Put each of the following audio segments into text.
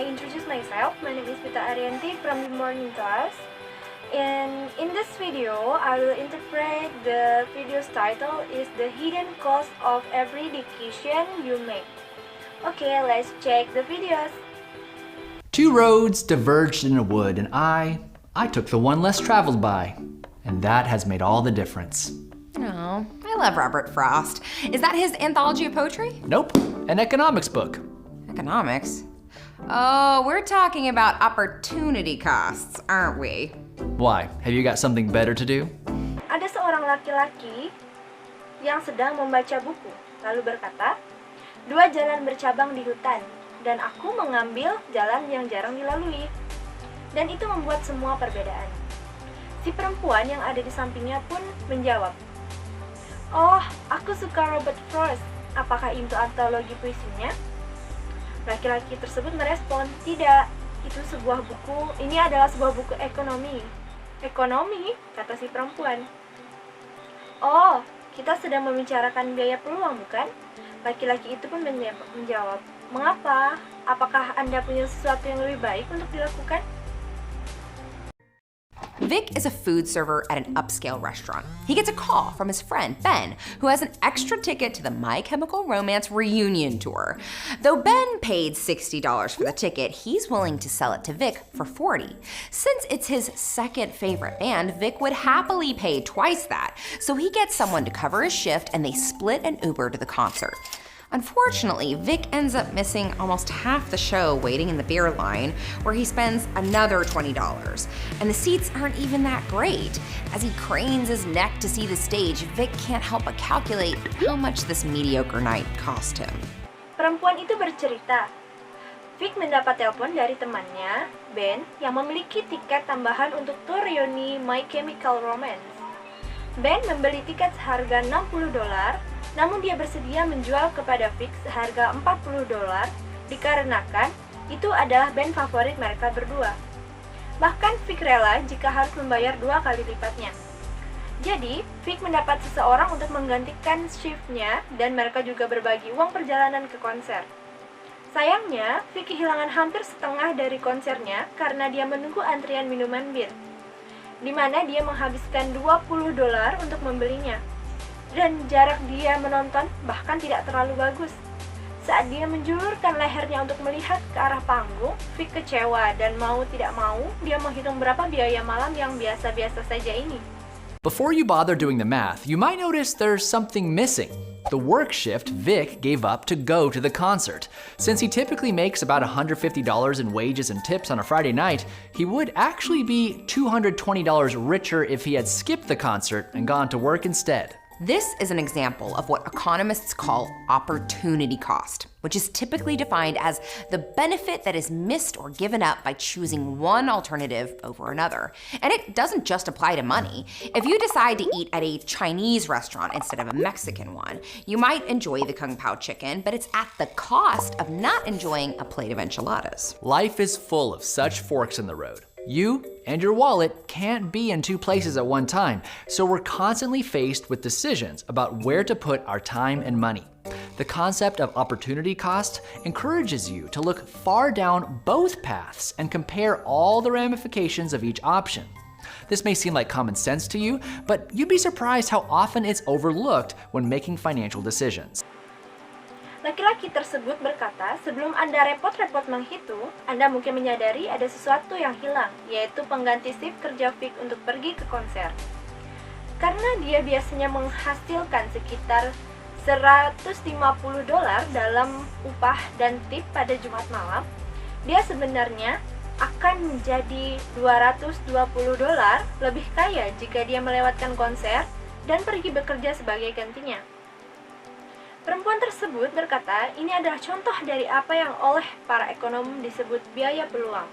I introduce myself. My name is Vita Arianti from the morning class. And in this video, I will interpret the video's title is The Hidden Cost of Every Decision You Make. Okay, let's check the videos. Two roads diverged in a wood, and I took the one less traveled by. And that has made all the difference. Oh, I love Robert Frost. Is that his anthology of poetry? Nope, an economics book. Economics? Oh, we're talking about opportunity costs, aren't we? Why? Have you got something better to do? Ada seorang laki-laki yang sedang membaca buku, lalu berkata, "Dua jalan bercabang di hutan, dan aku mengambil jalan yang jarang dilalui." Dan itu membuat semua perbedaan. Si perempuan yang ada di sampingnya pun menjawab, "Oh, aku suka Robert Frost. Apakah itu antologi puisinya?" Laki-laki tersebut merespon, "Tidak, ini adalah sebuah buku ekonomi." "Ekonomi?" kata si perempuan. "Oh, kita sedang membicarakan biaya peluang, bukan?" Laki-laki itu pun menjawab, "Mengapa? Apakah Anda punya sesuatu yang lebih baik untuk dilakukan?" Vic is a food server at an upscale restaurant. He gets a call from his friend, Ben, who has an extra ticket to the My Chemical Romance reunion tour. Though Ben paid $60 for the ticket, he's willing to sell it to Vic for $40. Since it's his second favorite band, Vic would happily pay twice that. So he gets someone to cover his shift and they split an Uber to the concert. Unfortunately, Vic ends up missing almost half the show waiting in the beer line, where he spends another $20. And the seats aren't even that great. As he cranes his neck to see the stage, Vic can't help but calculate how much this mediocre night cost him. Perempuan itu bercerita, Vic mendapat telepon dari temannya, Ben, yang memiliki tiket tambahan untuk tur reuni My Chemical Romance. Ben membeli tiket seharga $60, namun dia bersedia menjual kepada Vic seharga $40 dikarenakan itu adalah band favorit mereka berdua. Bahkan Vic rela jika harus membayar 2 kali lipatnya. Jadi, Vic mendapat seseorang untuk menggantikan shiftnya dan mereka juga berbagi uang perjalanan ke konser. Sayangnya, Vic kehilangan hampir setengah dari konsernya karena dia menunggu antrian minuman bir, di mana dia menghabiskan $20 untuk membelinya. Dan jarak dia menonton bahkan tidak terlalu bagus. Saat dia menjulurkan lehernya untuk melihat ke arah panggung, Vic kecewa dan mau tidak mau, dia menghitung berapa biaya malam yang biasa-biasa saja ini. Before you bother doing the math, you might notice there's something missing. The work shift Vic gave up to go to the concert. Since he typically makes about $150 in wages and tips on a Friday night, he would actually be $220 richer if he had skipped the concert and gone to work instead. This is an example of what economists call opportunity cost, which is typically defined as the benefit that is missed or given up by choosing one alternative over another. And it doesn't just apply to money. If you decide to eat at a Chinese restaurant instead of a Mexican one, you might enjoy the Kung Pao chicken, but it's at the cost of not enjoying a plate of enchiladas. Life is full of such forks in the road. You and your wallet can't be in two places at one time, so we're constantly faced with decisions about where to put our time and money. The concept of opportunity cost encourages you to look far down both paths and compare all the ramifications of each option. This may seem like common sense to you, but you'd be surprised how often it's overlooked when making financial decisions. Laki-laki tersebut berkata, sebelum Anda repot-repot menghitung, Anda mungkin menyadari ada sesuatu yang hilang, yaitu pengganti shift kerja Vic untuk pergi ke konser. Karena dia biasanya menghasilkan sekitar $150 dalam upah dan tip pada Jumat malam, dia sebenarnya akan menjadi $220 lebih kaya jika dia melewatkan konser dan pergi bekerja sebagai gantinya. Perempuan tersebut berkata, ini adalah contoh dari apa yang oleh para ekonom disebut biaya peluang,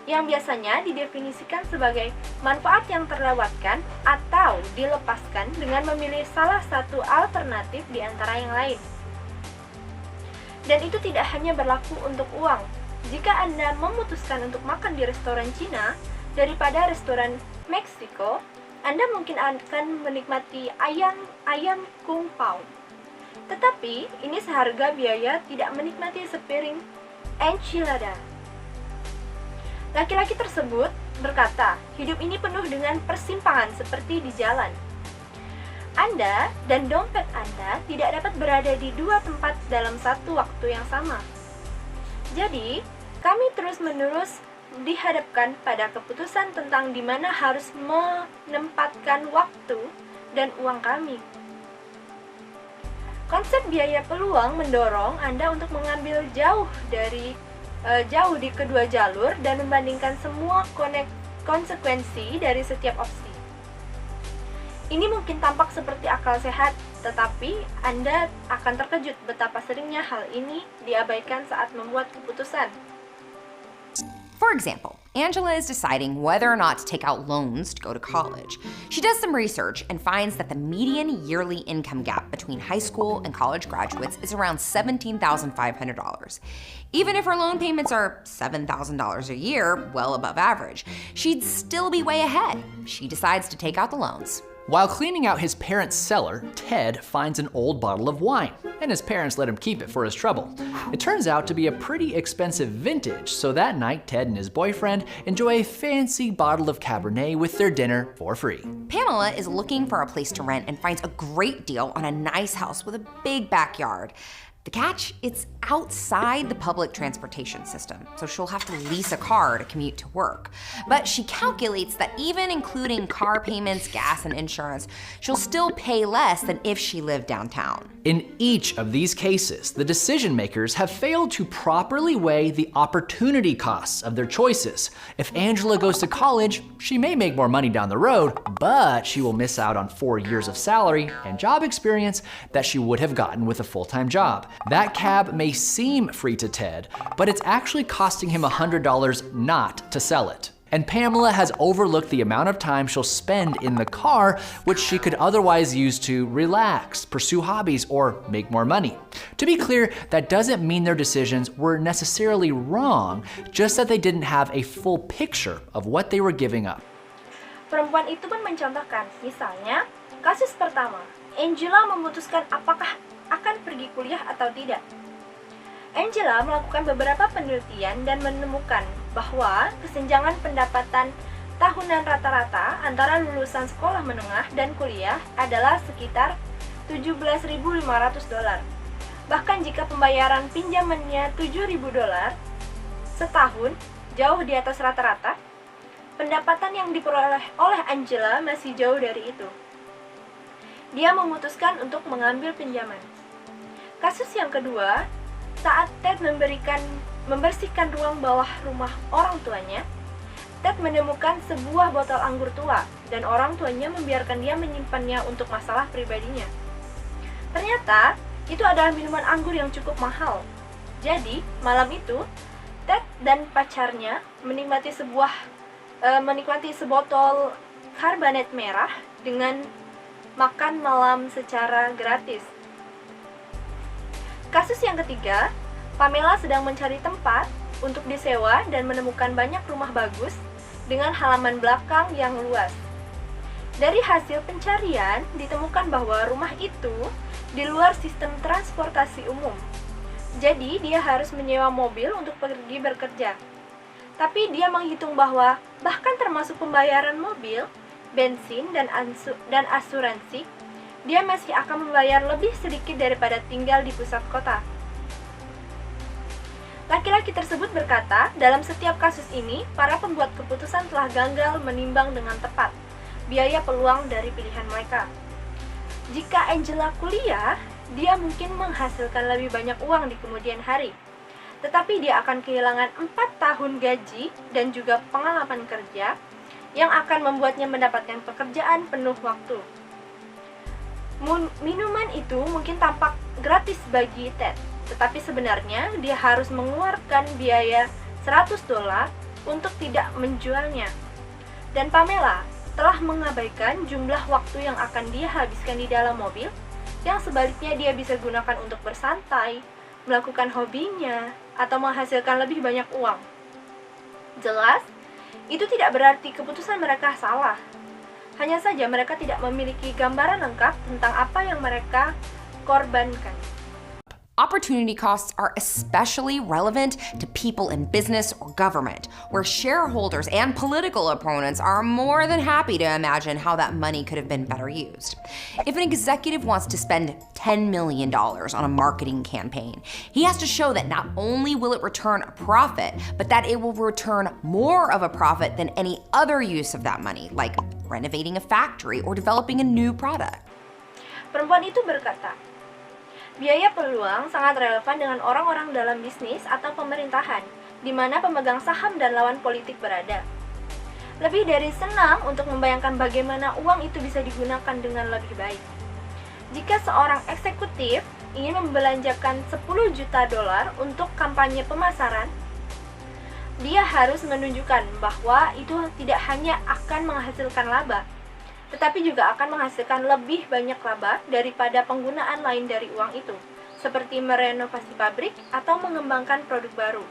yang biasanya didefinisikan sebagai manfaat yang terlewatkan atau dilepaskan dengan memilih salah satu alternatif di antara yang lain. Dan itu tidak hanya berlaku untuk uang. Jika Anda memutuskan untuk makan di restoran Cina daripada restoran Meksiko, Anda mungkin akan menikmati ayam Kung Pao. Tetapi, ini seharga biaya tidak menikmati sepiring enchilada. Laki-laki tersebut berkata, hidup ini penuh dengan persimpangan seperti di jalan. Anda dan dompet Anda tidak dapat berada di dua tempat dalam satu waktu yang sama. Jadi, kami terus-menerus dihadapkan pada keputusan tentang di mana harus menempatkan waktu dan uang kami. Konsep biaya peluang mendorong Anda untuk mengambil jauh di kedua jalur dan membandingkan semua konsekuensi dari setiap opsi. Ini mungkin tampak seperti akal sehat, tetapi Anda akan terkejut betapa seringnya hal ini diabaikan saat membuat keputusan. For example, Angela is deciding whether or not to take out loans to go to college. She does some research and finds that the median yearly income gap between high school and college graduates is around $17,500. Even if her loan payments are $7,000 a year, well above average, she'd still be way ahead. She decides to take out the loans. While cleaning out his parents' cellar, Ted finds an old bottle of wine, and his parents let him keep it for his trouble. It turns out to be a pretty expensive vintage, so that night Ted and his boyfriend enjoy a fancy bottle of Cabernet with their dinner for free. Pamela is looking for a place to rent and finds a great deal on a nice house with a big backyard. The catch? It's outside the public transportation system, so she'll have to lease a car to commute to work. But she calculates that even including car payments, gas, and insurance, she'll still pay less than if she lived downtown. In each of these cases, the decision makers have failed to properly weigh the opportunity costs of their choices. If Angela goes to college, she may make more money down the road, but she will miss out on 4 years of salary and job experience that she would have gotten with a full-time job. That cab may seem free to Ted, but it's actually costing him $100 not to sell it. And Pamela has overlooked the amount of time she'll spend in the car, which she could otherwise use to relax, pursue hobbies, or make more money. To be clear, that doesn't mean their decisions were necessarily wrong, just that they didn't have a full picture of what they were giving up. Perempuan itu pun mencontohkan, misalnya, kasus pertama, Angela memutuskan apakah akan pergi kuliah atau tidak. Angela melakukan beberapa penelitian dan menemukan bahwa kesenjangan pendapatan tahunan rata-rata antara lulusan sekolah menengah dan kuliah adalah sekitar $17.500. Bahkan jika pembayaran pinjamannya $7.000 setahun, jauh di atas rata-rata, pendapatan yang diperoleh oleh Angela masih jauh dari itu. Dia memutuskan untuk mengambil pinjaman. Kasus yang kedua, saat Ted membersihkan ruang bawah rumah orang tuanya, Ted menemukan sebuah botol anggur tua dan orang tuanya membiarkan dia menyimpannya untuk masalah pribadinya. Ternyata, itu adalah minuman anggur yang cukup mahal. Jadi, malam itu, Ted dan pacarnya menikmati sebotol karbonet merah dengan makan malam secara gratis. Kasus yang ketiga, Pamela sedang mencari tempat untuk disewa dan menemukan banyak rumah bagus dengan halaman belakang yang luas. Dari hasil pencarian, ditemukan bahwa rumah itu di luar sistem transportasi umum. Jadi, dia harus menyewa mobil untuk pergi bekerja. Tapi dia menghitung bahwa bahkan termasuk pembayaran mobil, bensin, dan asuransi, dia masih akan membayar lebih sedikit daripada tinggal di pusat kota. Laki-laki tersebut berkata, dalam setiap kasus ini, para pembuat keputusan telah gagal menimbang dengan tepat biaya peluang dari pilihan mereka. Jika Angela kuliah, dia mungkin menghasilkan lebih banyak uang di kemudian hari. Tetapi dia akan kehilangan 4 tahun gaji dan juga pengalaman kerja yang akan membuatnya mendapatkan pekerjaan penuh waktu. Minuman itu mungkin tampak gratis bagi Ted, tetapi sebenarnya dia harus mengeluarkan biaya $100 untuk tidak menjualnya. Dan Pamela telah mengabaikan jumlah waktu yang akan dia habiskan di dalam mobil, yang sebaliknya dia bisa gunakan untuk bersantai, melakukan hobinya, atau menghasilkan lebih banyak uang. Jelas, itu tidak berarti keputusan mereka salah. Hanya saja mereka tidak memiliki gambaran lengkap tentang apa yang mereka korbankan. Opportunity costs are especially relevant to people in business or government, where shareholders and political opponents are more than happy to imagine how that money could have been better used. If an executive wants to spend $10 million on a marketing campaign, he has to show that not only will it return a profit, but that it will return more of a profit than any other use of that money, like renovating a factory or developing a new product. Perempuan itu berkata, biaya peluang sangat relevan dengan orang-orang dalam bisnis atau pemerintahan, di mana pemegang saham dan lawan politik berada. Lebih dari senang untuk membayangkan bagaimana uang itu bisa digunakan dengan lebih baik. Jika seorang eksekutif ingin membelanjakan $10 juta untuk kampanye pemasaran, dia harus menunjukkan bahwa itu tidak hanya akan menghasilkan laba, tetapi juga akan menghasilkan lebih banyak laba daripada penggunaan lain dari uang itu, seperti merenovasi pabrik atau mengembangkan produk baru.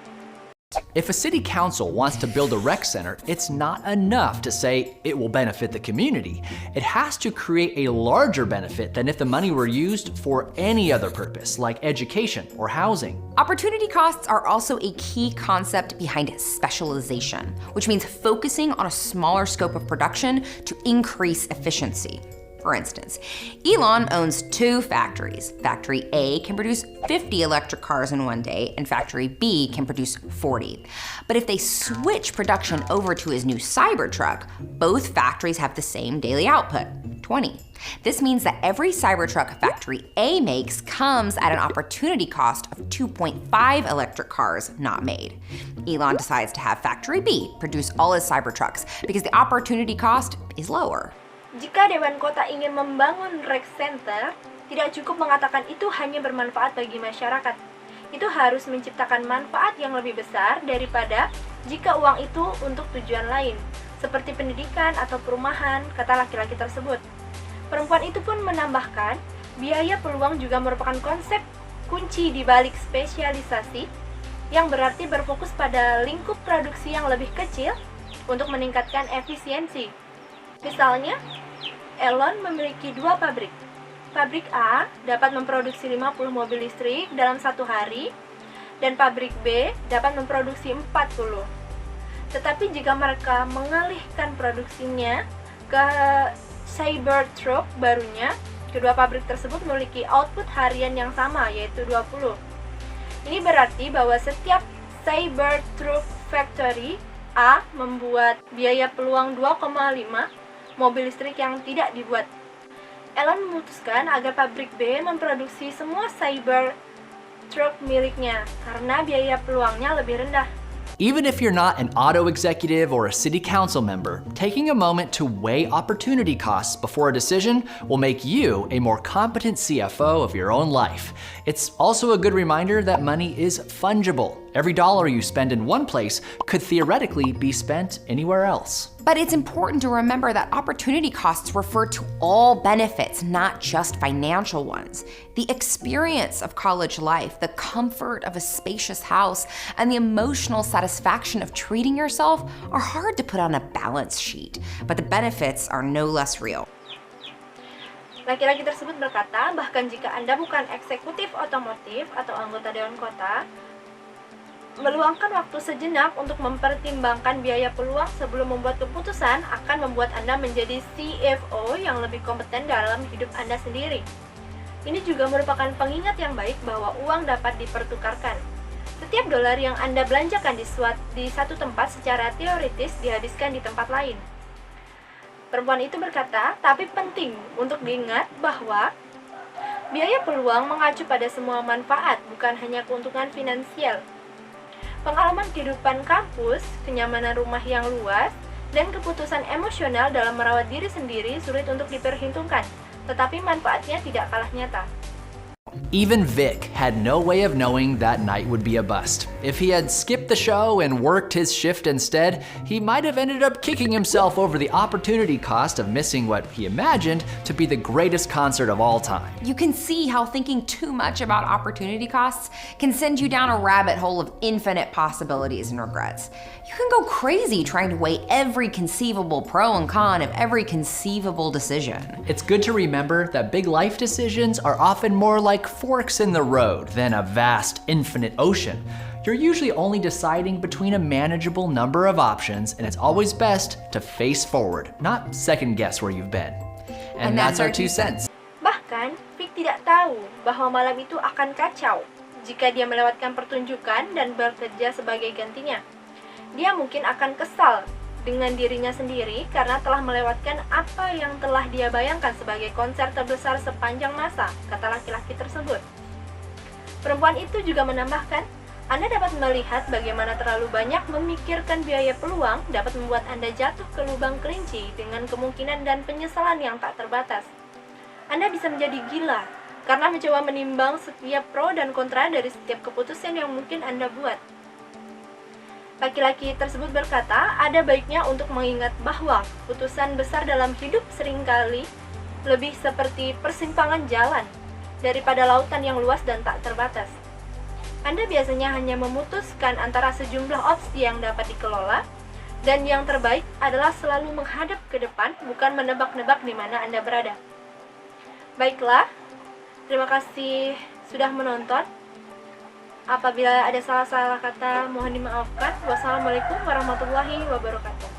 If a city council wants to build a rec center, it's not enough to say it will benefit the community. It has to create a larger benefit than if the money were used for any other purpose, like education or housing. Opportunity costs are also a key concept behind specialization, which means focusing on a smaller scope of production to increase efficiency. For instance, Elon owns 2 factories. Factory A can produce 50 electric cars in one day, and Factory B can produce 40. But if they switch production over to his new Cybertruck, both factories have the same daily output, 20. This means that every Cybertruck Factory A makes comes at an opportunity cost of 2.5 electric cars not made. Elon decides to have Factory B produce all his Cybertrucks because the opportunity cost is lower. Jika Dewan Kota ingin membangun rec center, tidak cukup mengatakan itu hanya bermanfaat bagi masyarakat. Itu harus menciptakan manfaat yang lebih besar daripada jika uang itu untuk tujuan lain, seperti pendidikan atau perumahan, kata laki-laki tersebut. Perempuan itu pun menambahkan, biaya peluang juga merupakan konsep kunci di balik spesialisasi, yang berarti berfokus pada lingkup produksi yang lebih kecil untuk meningkatkan efisiensi. Misalnya, Elon memiliki 2 pabrik. Pabrik A dapat memproduksi 50 mobil listrik dalam 1 hari, dan pabrik B dapat memproduksi 40. Tetapi jika mereka mengalihkan produksinya ke Cybertruck barunya, kedua pabrik tersebut memiliki output harian yang sama, yaitu 20. Ini berarti bahwa setiap Cybertruck Factory A membuat biaya peluang 2,5 mobil listrik yang tidak dibuat. Elon memutuskan agar pabrik B memproduksi semua Cybertruck miliknya karena biaya peluangnya lebih rendah. Even if you're not an auto executive or a city council member, taking a moment to weigh opportunity costs before a decision will make you a more competent CFO of your own life. It's also a good reminder that money is fungible. Every dollar you spend in one place could theoretically be spent anywhere else. But it's important to remember that opportunity costs refer to all benefits, not just financial ones. The experience of college life, the comfort of a spacious house, and the emotional satisfaction of treating yourself are hard to put on a balance sheet, but the benefits are no less real. Laki-laki tersebut berkata, bahkan jika Anda bukan eksekutif otomotif atau anggota Dewan Kota, meluangkan waktu sejenak untuk mempertimbangkan biaya peluang sebelum membuat keputusan akan membuat Anda menjadi CFO yang lebih kompeten dalam hidup Anda sendiri. Ini juga merupakan pengingat yang baik bahwa uang dapat dipertukarkan. Setiap dolar yang Anda belanjakan di satu tempat secara teoritis dihabiskan di tempat lain. Perempuan itu berkata, tapi penting untuk diingat bahwa biaya peluang mengacu pada semua manfaat, bukan hanya keuntungan finansial. Pengalaman kehidupan kampus, kenyamanan rumah yang luas, dan keputusan emosional dalam merawat diri sendiri sulit untuk diperhitungkan, tetapi manfaatnya tidak kalah nyata. Even Vic had no way of knowing that night would be a bust. If he had skipped the show and worked his shift instead, he might have ended up kicking himself over the opportunity cost of missing what he imagined to be the greatest concert of all time. You can see how thinking too much about opportunity costs can send you down a rabbit hole of infinite possibilities and regrets. You can go crazy trying to weigh every conceivable pro and con of every conceivable decision. It's good to remember that big life decisions are often more like like forks in the road than a vast, infinite ocean. You're usually only deciding between a manageable number of options, and it's always best to face forward, not second guess where you've been. And that's our 2 cents. Bahkan, Vic tidak tahu bahwa malam itu akan kacau jika dia melewatkan pertunjukan dan bekerja sebagai gantinya. Dia mungkin akan kesal dengan dirinya sendiri karena telah melewatkan apa yang telah dia bayangkan sebagai konser terbesar sepanjang masa, kata laki-laki tersebut. Perempuan itu juga menambahkan, Anda dapat melihat bagaimana terlalu banyak memikirkan biaya peluang dapat membuat Anda jatuh ke lubang kelinci dengan kemungkinan dan penyesalan yang tak terbatas. Anda bisa menjadi gila karena mencoba menimbang setiap pro dan kontra dari setiap keputusan yang mungkin Anda buat. Laki-laki tersebut berkata, ada baiknya untuk mengingat bahwa keputusan besar dalam hidup seringkali lebih seperti persimpangan jalan daripada lautan yang luas dan tak terbatas. Anda biasanya hanya memutuskan antara sejumlah opsi yang dapat dikelola, dan yang terbaik adalah selalu menghadap ke depan, bukan menebak-nebak di mana Anda berada. Baiklah, terima kasih sudah menonton. Apabila ada salah-salah kata, mohon dimaafkan. Wassalamualaikum warahmatullahi wabarakatuh.